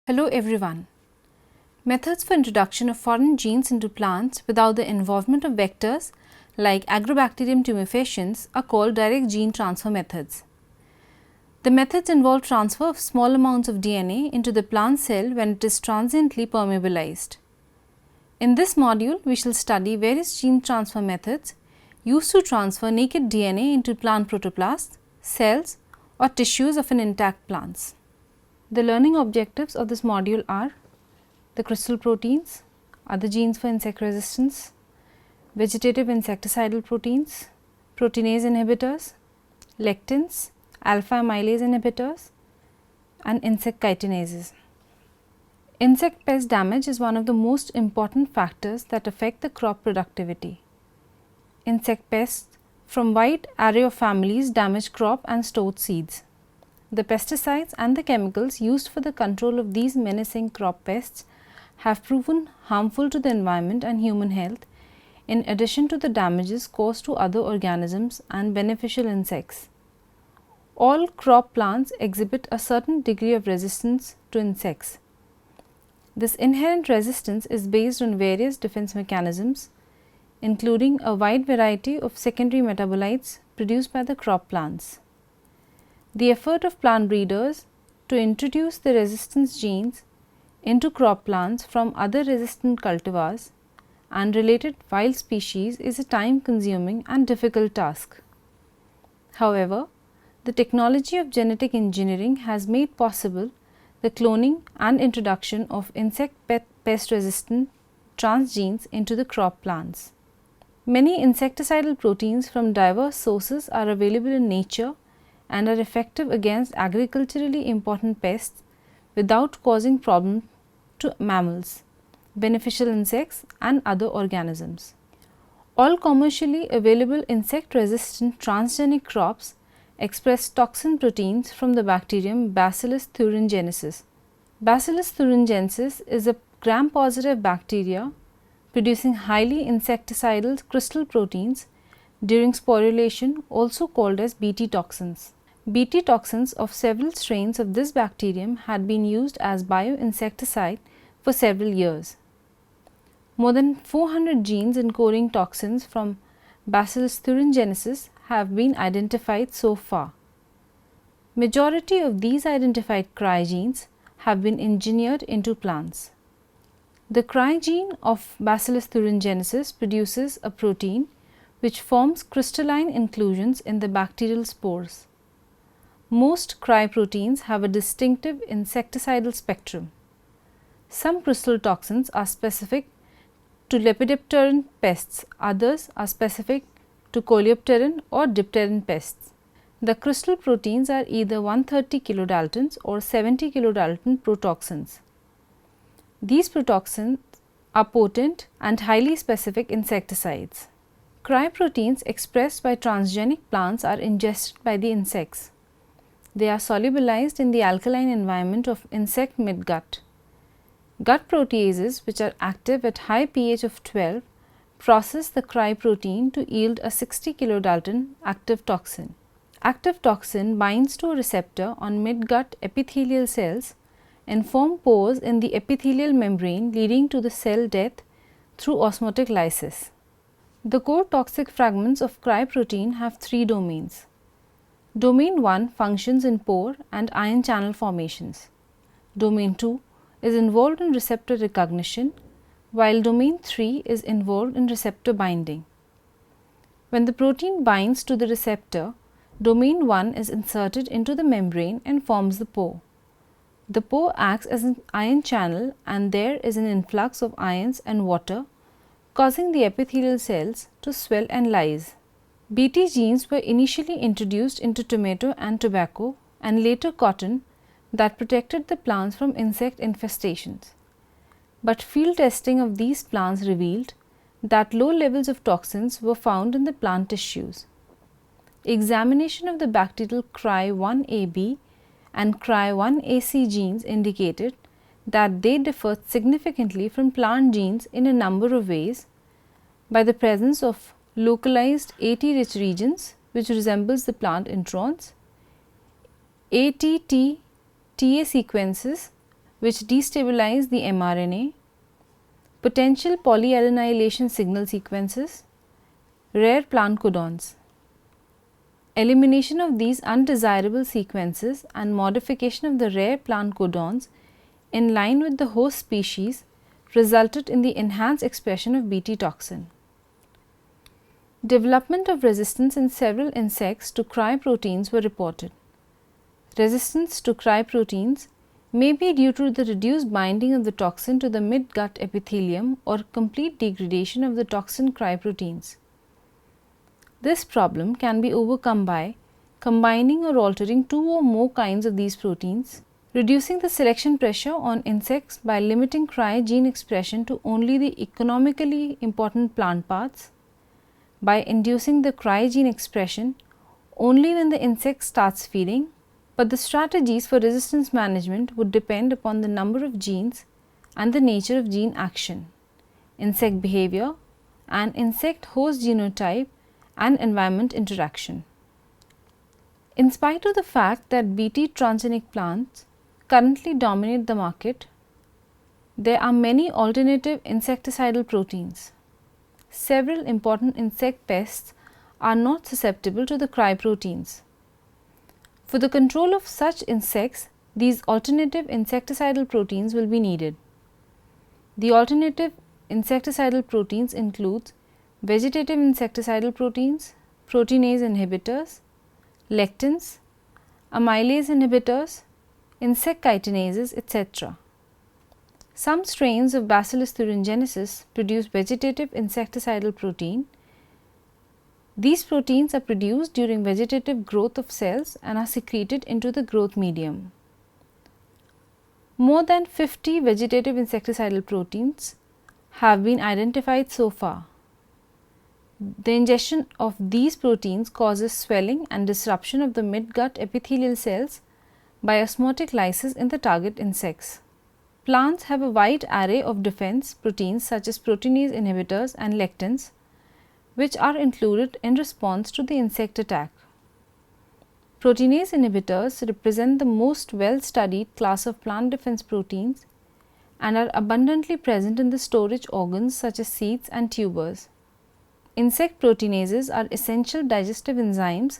Hello everyone. Methods for introduction of foreign genes into plants without the involvement of vectors like Agrobacterium tumefaciens are called direct gene transfer methods. The methods involve transfer of small amounts of DNA into the plant cell when it is transiently permeabilized. In this module, we shall study various gene transfer methods used to transfer naked DNA into plant protoplasts, cells or tissues of an intact plants. The learning objectives of this module are the crystal proteins, other genes for insect resistance, vegetative insecticidal proteins, proteinase inhibitors, lectins, alpha-amylase inhibitors, and insect chitinases. Insect pest damage is one of the most important factors that affect the crop productivity. Insect pests from wide array of families damage crop and stored seeds. The pesticides and the chemicals used for the control of these menacing crop pests have proven harmful to the environment and human health, in addition to the damages caused to other organisms and beneficial insects. All crop plants exhibit a certain degree of resistance to insects. This inherent resistance is based on various defense mechanisms, including a wide variety of secondary metabolites produced by the crop plants. The effort of plant breeders to introduce the resistance genes into crop plants from other resistant cultivars and related wild species is a time-consuming and difficult task. However, the technology of genetic engineering has made possible the cloning and introduction of insect pest-resistant transgenes into the crop plants. Many insecticidal proteins from diverse sources are available in nature and are effective against agriculturally important pests without causing problems to mammals, beneficial insects and other organisms. All commercially available insect-resistant transgenic crops express toxin proteins from the bacterium Bacillus thuringiensis. Bacillus thuringiensis is a gram-positive bacteria producing highly insecticidal crystal proteins during sporulation, also called as Bt toxins. Bt toxins of several strains of this bacterium had been used as bioinsecticide for several years. More than 400 genes encoding toxins from Bacillus thuringiensis have been identified so far. Majority of these identified cry genes have been engineered into plants. The cry gene of Bacillus thuringiensis produces a protein which forms crystalline inclusions in the bacterial spores. Most cry proteins have a distinctive insecticidal spectrum. Some crystal toxins are specific to lepidopteran pests, others are specific to coleopteran or dipteran pests. The crystal proteins are either 130 kilodaltons or 70 kilodalton protoxins. These protoxins are potent and highly specific insecticides. Cry proteins expressed by transgenic plants are ingested by the insects. They are solubilized in the alkaline environment of insect midgut. Gut proteases, which are active at high pH of 12, process the cry protein to yield a 60 kilodalton active toxin. Active toxin binds to a receptor on midgut epithelial cells and form pores in the epithelial membrane, leading to the cell death through osmotic lysis. The core toxic fragments of cry protein have three domains. Domain 1 functions in pore and ion channel formations. Domain 2 is involved in receptor recognition, while domain 3 is involved in receptor binding. When the protein binds to the receptor, domain 1 is inserted into the membrane and forms the pore. The pore acts as an ion channel and there is an influx of ions and water, causing the epithelial cells to swell and lyse. Bt genes were initially introduced into tomato and tobacco and later cotton that protected the plants from insect infestations. But field testing of these plants revealed that low levels of toxins were found in the plant tissues. Examination of the bacterial Cry1AB and Cry1AC genes indicated that they differed significantly from plant genes in a number of ways by the presence of localized AT-rich regions which resembles the plant introns, ATT TA sequences which destabilize the mRNA, potential polyadenylation signal sequences, rare plant codons. Elimination of these undesirable sequences and modification of the rare plant codons in line with the host species resulted in the enhanced expression of Bt toxin. Development of resistance in several insects to cryoproteins were reported. Resistance to cryoproteins may be due to the reduced binding of the toxin to the mid-gut epithelium or complete degradation of the toxin cryoproteins. This problem can be overcome by combining or altering two or more kinds of these proteins, reducing the selection pressure on insects by limiting cryogene expression to only the economically important plant parts, by inducing the cryogene expression only when the insect starts feeding, but the strategies for resistance management would depend upon the number of genes and the nature of gene action, insect behavior, and insect host genotype and environment interaction. In spite of the fact that Bt transgenic plants currently dominate the market, there are many alternative insecticidal proteins. Several important insect pests are not susceptible to the cryoproteins. For the control of such insects, these alternative insecticidal proteins will be needed. The alternative insecticidal proteins include vegetative insecticidal proteins, proteinase inhibitors, lectins, amylase inhibitors, insect chitinases, etc. Some strains of Bacillus thuringiensis produce vegetative insecticidal protein. These proteins are produced during vegetative growth of cells and are secreted into the growth medium. More than 50 vegetative insecticidal proteins have been identified so far. The ingestion of these proteins causes swelling and disruption of the mid-gut epithelial cells by osmotic lysis in the target insects. Plants have a wide array of defense proteins such as proteinase inhibitors and lectins, which are included in response to the insect attack. Proteinase inhibitors represent the most well-studied class of plant defense proteins and are abundantly present in the storage organs such as seeds and tubers. Insect proteinases are essential digestive enzymes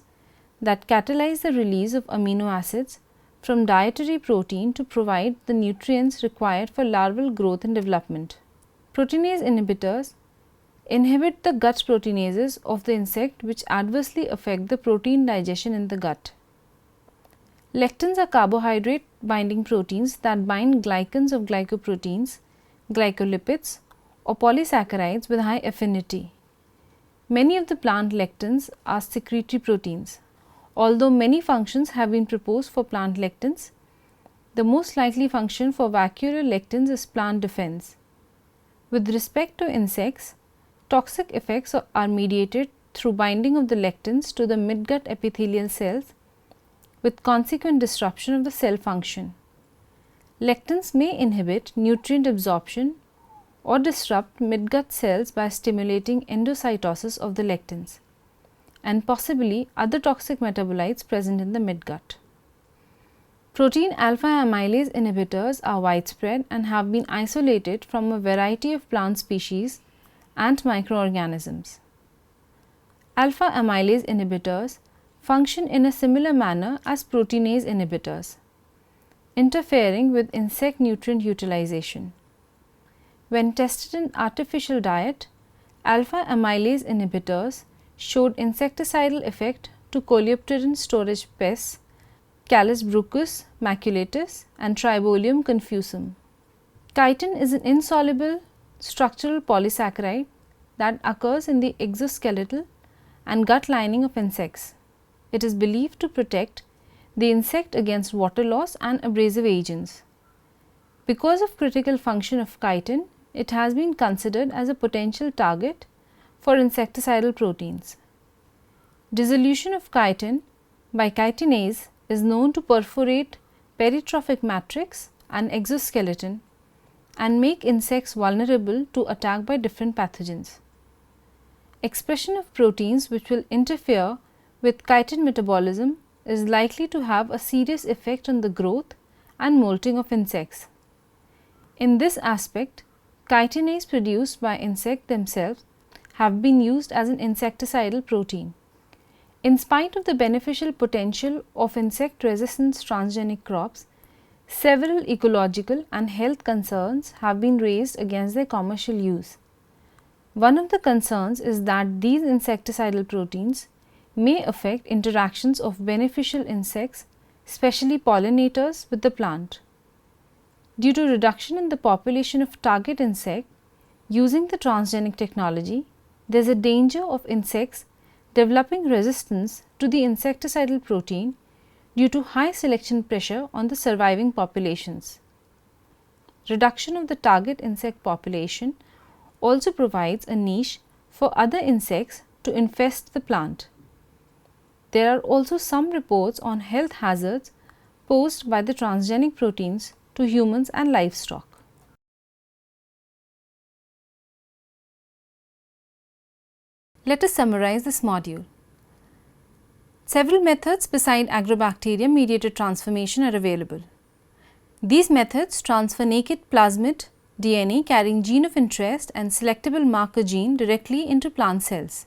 that catalyze the release of amino acids from dietary protein to provide the nutrients required for larval growth and development. Proteinase inhibitors inhibit the gut proteinases of the insect, which adversely affect the protein digestion in the gut. Lectins are carbohydrate binding proteins that bind glycans of glycoproteins, glycolipids, or polysaccharides with high affinity. Many of the plant lectins are secretory proteins. Although many functions have been proposed for plant lectins, the most likely function for vacuolar lectins is plant defense. With respect to insects, toxic effects are mediated through binding of the lectins to the midgut epithelial cells with consequent disruption of the cell function. Lectins may inhibit nutrient absorption or disrupt midgut cells by stimulating endocytosis of the lectins and possibly other toxic metabolites present in the midgut. Protein alpha-amylase inhibitors are widespread and have been isolated from a variety of plant species and microorganisms. Alpha-amylase inhibitors function in a similar manner as proteinase inhibitors, interfering with insect nutrient utilization. When tested in artificial diet, alpha-amylase inhibitors showed insecticidal effect to coleopteran storage pests, Callus brucus maculatus and Tribolium confusum. Chitin is an insoluble structural polysaccharide that occurs in the exoskeletal and gut lining of insects. It is believed to protect the insect against water loss and abrasive agents. Because of critical function of chitin, it has been considered as a potential target for insecticidal proteins. Dissolution of chitin by chitinase is known to perforate peritrophic matrix and exoskeleton and make insects vulnerable to attack by different pathogens. Expression of proteins which will interfere with chitin metabolism is likely to have a serious effect on the growth and molting of insects. In this aspect, chitinase produced by insects themselves have been used as an insecticidal protein. In spite of the beneficial potential of insect-resistant transgenic crops, several ecological and health concerns have been raised against their commercial use. One of the concerns is that these insecticidal proteins may affect interactions of beneficial insects, especially pollinators, with the plant. Due to reduction in the population of target insect using the transgenic technology, there is a danger of insects developing resistance to the insecticidal protein due to high selection pressure on the surviving populations. Reduction of the target insect population also provides a niche for other insects to infest the plant. There are also some reports on health hazards posed by the transgenic proteins to humans and livestock. Let us summarize this module. Several methods beside agrobacterium mediated transformation are available. These methods transfer naked plasmid DNA carrying gene of interest and selectable marker gene directly into plant cells.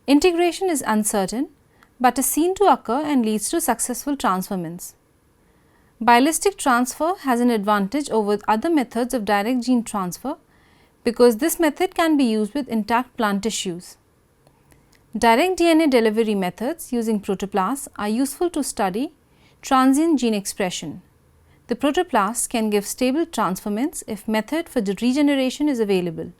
Integration is uncertain but is seen to occur and leads to successful transferments. Bialistic transfer has an advantage over other methods of direct gene transfer because this method can be used with intact plant tissues. Direct DNA delivery methods using protoplasts are useful to study transient gene expression. The protoplast can give stable transferments if method for the regeneration is available.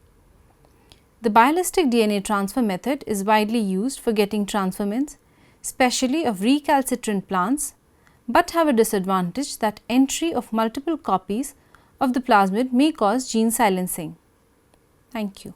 The bialistic DNA transfer method is widely used for getting transferments, especially of recalcitrant plants, but have a disadvantage that entry of multiple copies of the plasmid may cause gene silencing. Thank you.